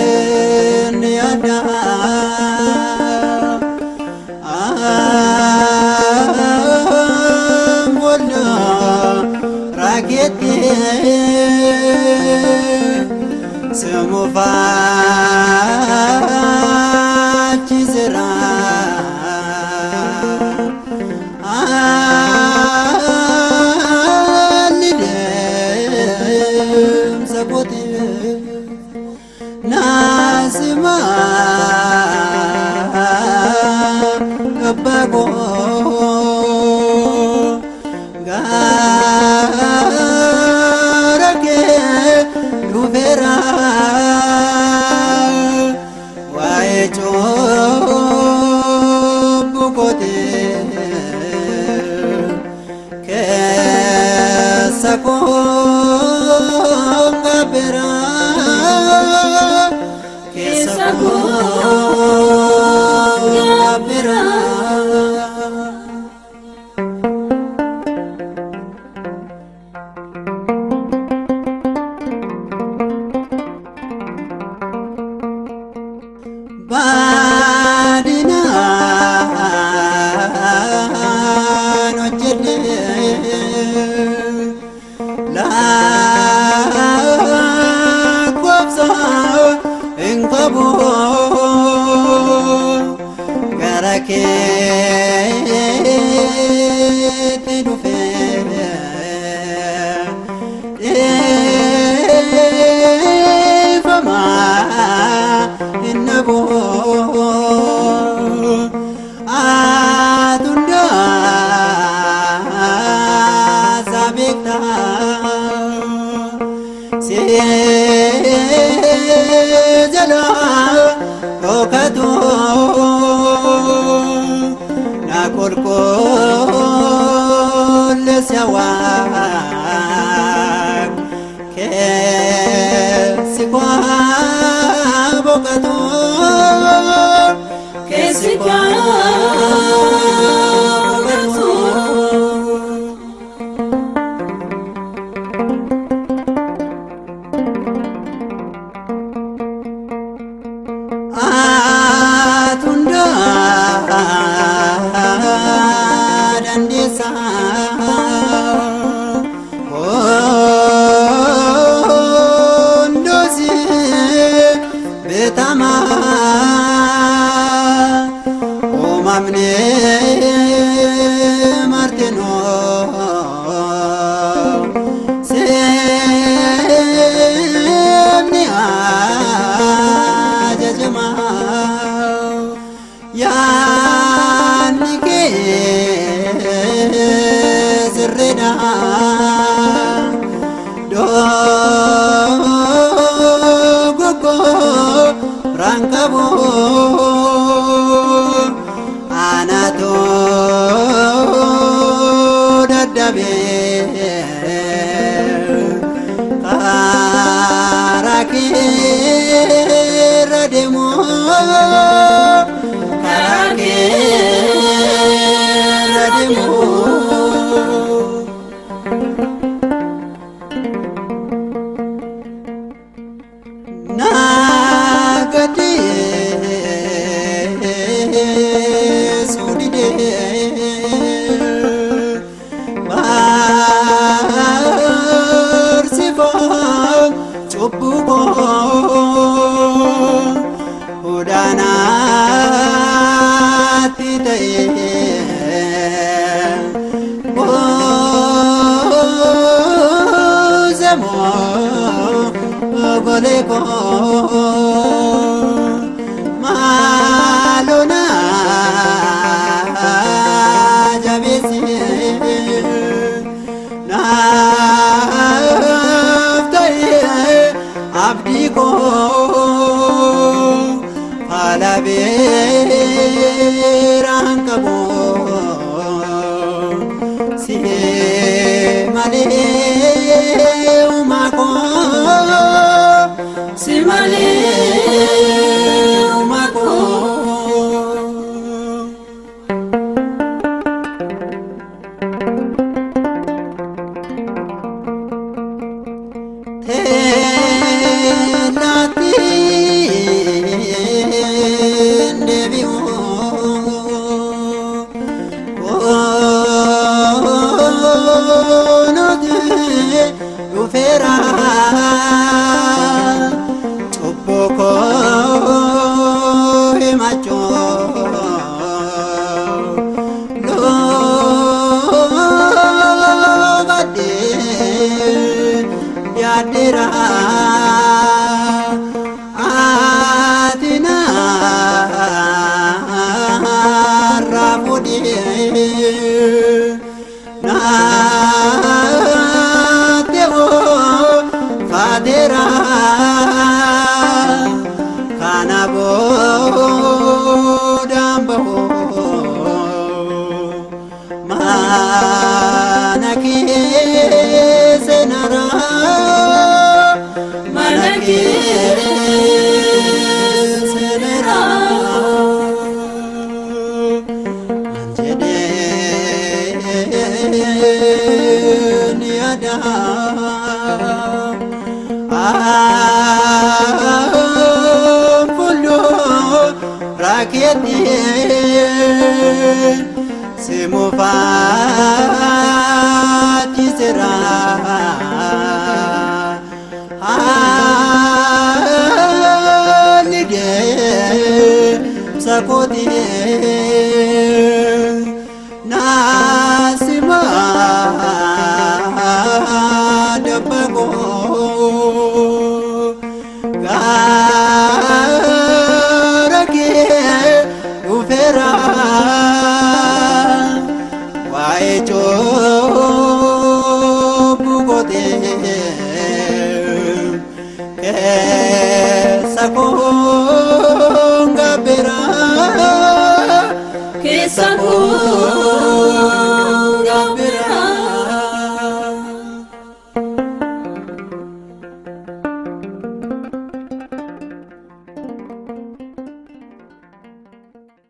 jedhen yaada bolla rakete semufachi zera Nazima Abago Garake Ruvera Waecho Bukote Kesako Gabera Badina no jede la kwabsa engkabo garake tedufe fama innabo atunda sabekta sejala rokato na korkol sewak ke sikwa bokato ke sikwa bokato atunda dandesa ondozi betama omamne marteno yanike zerreda do gogo rankabo anato dadabe karaki rademo karake rademo nagati sudide barsifo cupuko udana titaye bozemo goleko malona jabesi naftaye abdiko alabeerankabo si male umako si male umako Naateo Fadera Kanabo Dambo Manaki Senara Manaki Senara Niada Fullo Raketi Simufati Sera Nige Sakoti Nasima Dabago Garage Ufera Waicho Bugote Kesakonga Bera Kesakonga